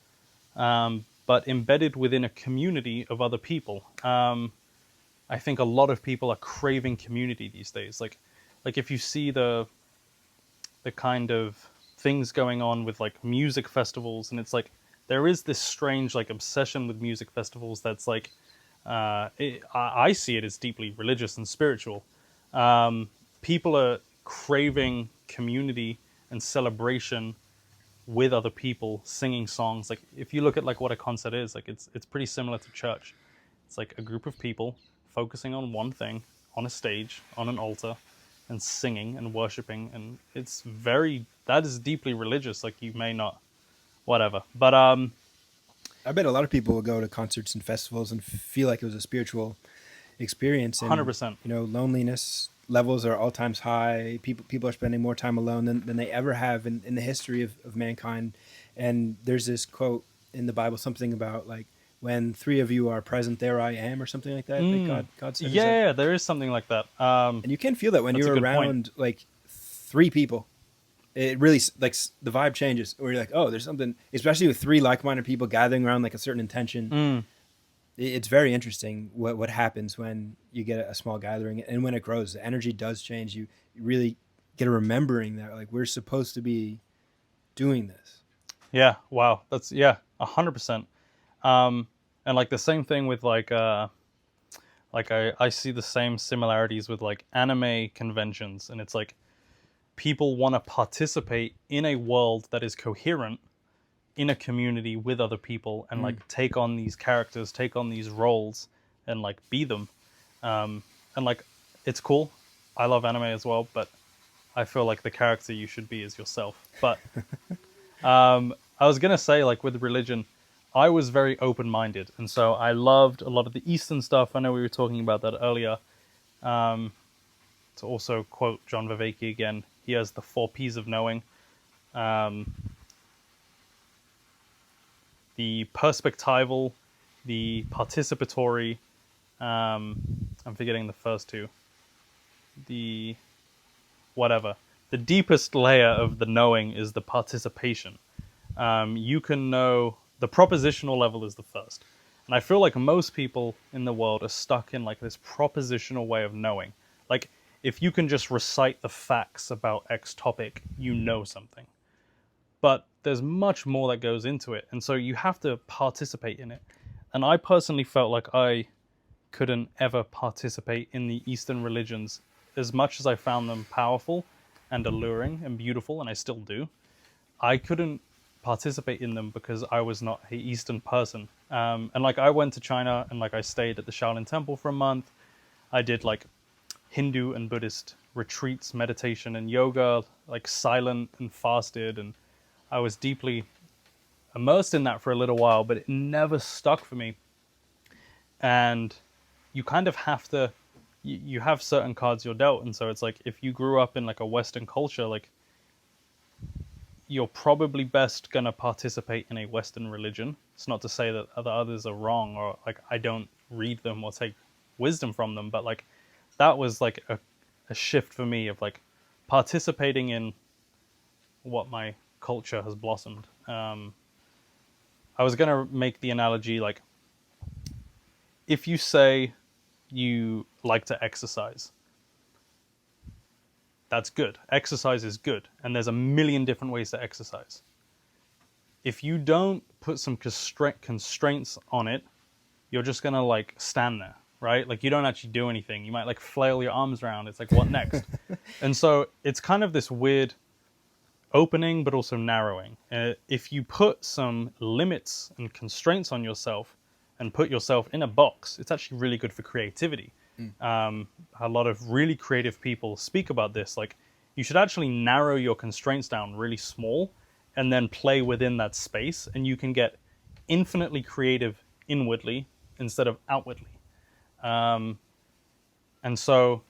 but embedded within a community of other people. I think a lot of people are craving community these days. Like if you see the kind of things going on with like music festivals, and it's like there is this strange like obsession with music festivals that's like I see it as deeply religious and spiritual. People are craving community and celebration with other people, singing songs. Like if you look at like what a concert is, like it's pretty similar to church. It's like a group of people focusing on one thing on a stage, on an altar, and singing and worshiping, and that is deeply religious. Like you may not, whatever, but I bet a lot of people will go to concerts and festivals and feel like it was a spiritual experience. And, 100%. Loneliness levels are all times high. People are spending more time alone than they ever have in the history of mankind. And there's this quote in the Bible, something about like, when three of you are present, there I am, or something like that. Like God says. Yeah, there is something like that. And you can feel that when you're around like three people. It really, like, the vibe changes, or you're like, oh, there's something, especially with three like-minded people gathering around like a certain intention. It's very interesting what happens when you get a small gathering, and when it grows, the energy does change. You really get a remembering that like we're supposed to be doing this. Yeah. Wow. That's 100%. And like the same thing with like I see the same similarities with like anime conventions, and it's like people want to participate in a world that is coherent in a community with other people, and like take on these characters, take on these roles, and like be them. And like it's cool. I love anime as well, but I feel like the character you should be is yourself. But I was gonna say, like with religion, I was very open-minded, and so I loved a lot of the Eastern stuff. I know we were talking about that earlier. to also quote John Vervaeke again, he has the 4 P's of knowing. The perspectival, the participatory, I'm forgetting the first 2. The whatever. The deepest layer of the knowing is the participation. You can know, the propositional level is the first. And I feel like most people in the world are stuck in like this propositional way of knowing. Like, if you can just recite the facts about X topic, you know something. But there's much more that goes into it. And so you have to participate in it. And I personally felt like I couldn't ever participate in the Eastern religions as much as I found them powerful and alluring and beautiful, and I still do. I couldn't participate in them because I was not an Eastern person. And like, I went to China and like I stayed at the Shaolin Temple for a month. I did like Hindu and Buddhist retreats, meditation and yoga, like silent and fasted, and I was deeply immersed in that for a little while, but it never stuck for me. And you kind of have to, you have certain cards you're dealt, and so it's like, if you grew up in like a Western culture, like, you're probably best gonna participate in a Western religion. It's not to say that the others are wrong, or like I don't read them or take wisdom from them, but like, that was like a shift for me of like participating in what my culture has blossomed. I was gonna make the analogy, like, if you say you like to exercise, that's good. Exercise is good. And there's a million different ways to exercise. If you don't put some constraints on it, you're just going to like stand there, right? Like, you don't actually do anything. You might like flail your arms around. It's like, what next? And so it's kind of this weird opening, but also narrowing. If you put some limits and constraints on yourself and put yourself in a box, it's actually really good for creativity. A lot of really creative people speak about this. Like, you should actually narrow your constraints down really small and then play within that space, and you can get infinitely creative inwardly instead of outwardly. And so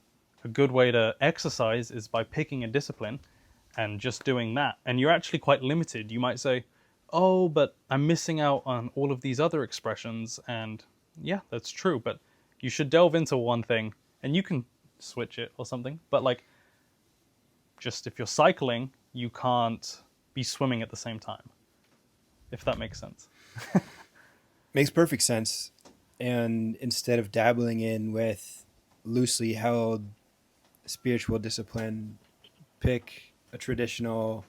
a good way to exercise is by picking a discipline and just doing that. And you're actually quite limited. You might say, oh, but I'm missing out on all of these other expressions. And yeah, that's true. But you should delve into one thing, and you can switch it or something. But like, just if you're cycling, you can't be swimming at the same time, if that makes sense. Makes perfect sense. And instead of dabbling in with loosely held spiritual discipline, pick a traditional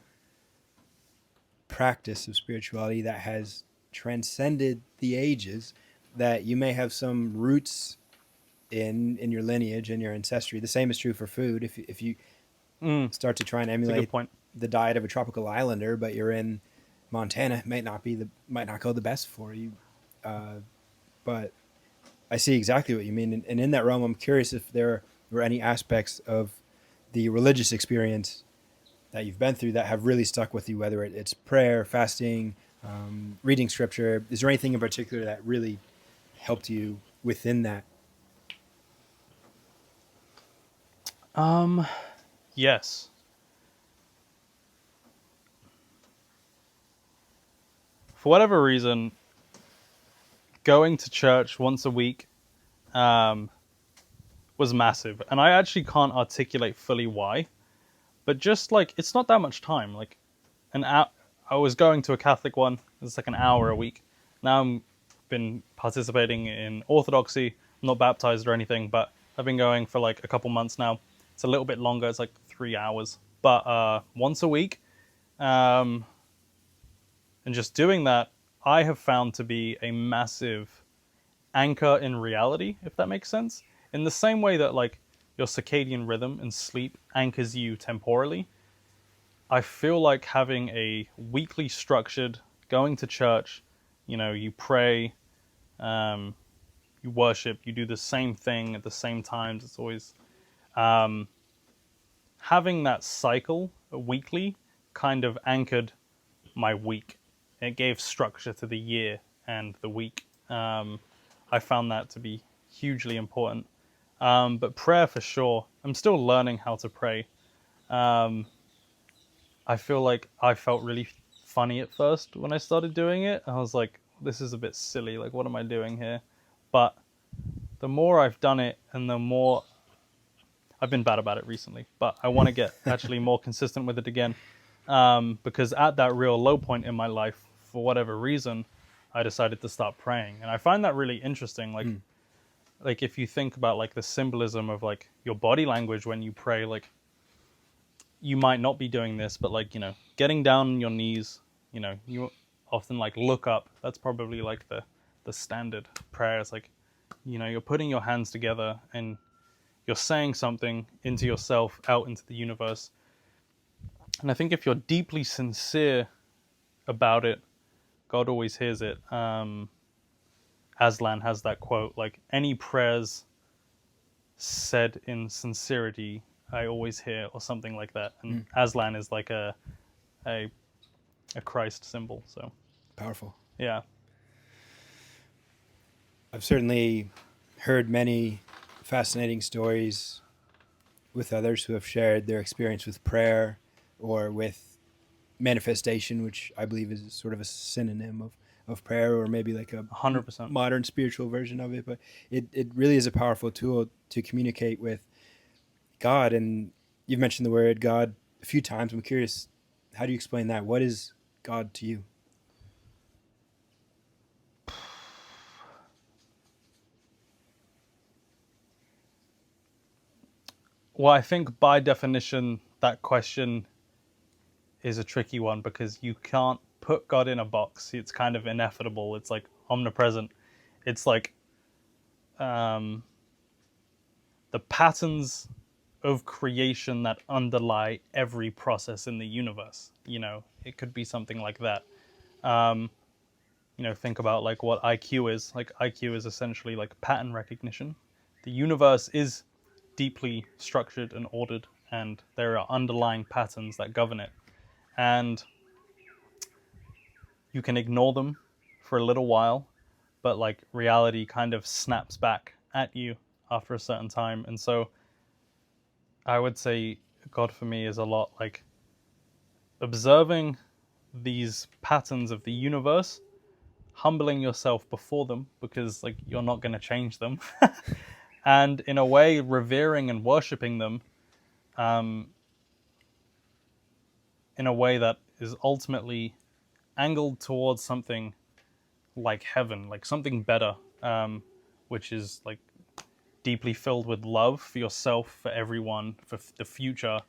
practice of spirituality that has transcended the ages, that you may have some roots in your lineage and your ancestry. The same is true for food. If you start to try and emulate the diet of a tropical islander, but you're in Montana, it might not go the best for you. But I see exactly what you mean. And in that realm, I'm curious if there were any aspects of the religious experience that you've been through that have really stuck with you, whether it's prayer, fasting, reading scripture. Is there anything in particular that really helped you within that? Yes. For whatever reason, going to church once a week was massive. And I actually can't articulate fully why. But just like, it's not that much time. Like, I was going to a Catholic one. It's like an hour a week. Now I've been participating in Orthodoxy. I'm not baptized or anything, but I've been going for like a couple months now. It's a little bit longer. It's like 3 hours. But once a week. And just doing that, I have found to be a massive anchor in reality, if that makes sense. In the same way that like your circadian rhythm and sleep anchors you temporally, I feel like having a weekly structured, going to church, you pray, you worship, you do the same thing at the same times. It's always having that cycle weekly kind of anchored my week. It gave structure to the year and the week. I found that to be hugely important. But prayer for sure. I'm still learning how to pray. I feel like I felt really funny at first when I started doing it. I was like, this is a bit silly. Like, what am I doing here? But the more I've done it and the more I've been bad about it recently, but I want to get actually more consistent with it again. Because at that real low point in my life, for whatever reason, I decided to start praying. And I find that really interesting. Like if you think about like the symbolism of like your body language when you pray, like you might not be doing this, but like, you know, getting down on your knees, you know, you often like look up. That's probably like the standard prayer. It's like, you know, you're putting your hands together and you're saying something into yourself, out into the universe. And I think if you're deeply sincere about it, God always hears it. Aslan has that quote, like, any prayers said in sincerity, I always hear, or something like that. And Aslan is like a Christ symbol. So Powerful. yeah. I've certainly heard many fascinating stories with others who have shared their experience with prayer or with manifestation, which I believe is sort of a synonym of prayer, or maybe like a 100%. modern spiritual version of it. But it really is a powerful tool to communicate with God. And you've mentioned the word God a few times. I'm curious, how do you explain that? What is God to you? Well, I think by definition, that question is a tricky one because you can't put God in a box. It's kind of ineffable. It's like omnipresent. It's like the patterns of creation that underlie every process in the universe. You know, it could be something like that. You know, think about like what IQ is. Like IQ is essentially like pattern recognition. The universe is deeply structured and ordered, and there are underlying patterns that govern it. And you can ignore them for a little while, but like reality kind of snaps back at you after a certain time. And so I would say God for me is a lot like observing these patterns of the universe, humbling yourself before them because like you're not going to change them, and in a way revering and worshiping them in a way that is ultimately angled towards something like heaven, like something better, which is like deeply filled with love for yourself, for everyone, for the future.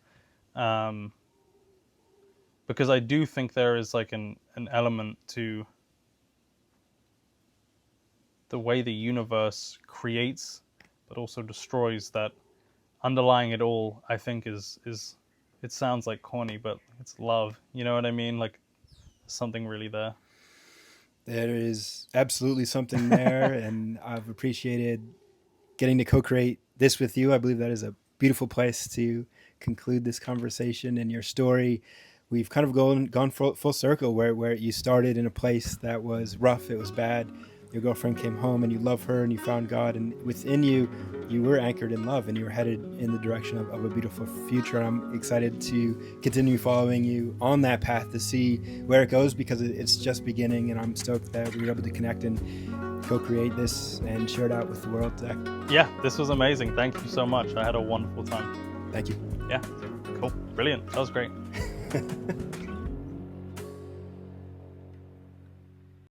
Because I do think there is like an element to the way the universe creates but also destroys that underlying it all, I think is it sounds like corny, but it's love. You know what I mean? Like there's something really there. There is absolutely something there, and I've appreciated getting to co-create this with you. I believe that is a beautiful place to conclude this conversation and your story. We've kind of gone full circle where you started in a place that was rough, it was bad. Your girlfriend came home and you love her and you found God, and within you, you were anchored in love and you were headed in the direction of a beautiful future. I'm excited to continue following you on that path to see where it goes, because it's just beginning, and I'm stoked that we were able to connect and co-create this and share it out with the world, Zach. Yeah, this was amazing. Thank you so much. I had a wonderful time. Thank you. Yeah, cool. Brilliant. That was great.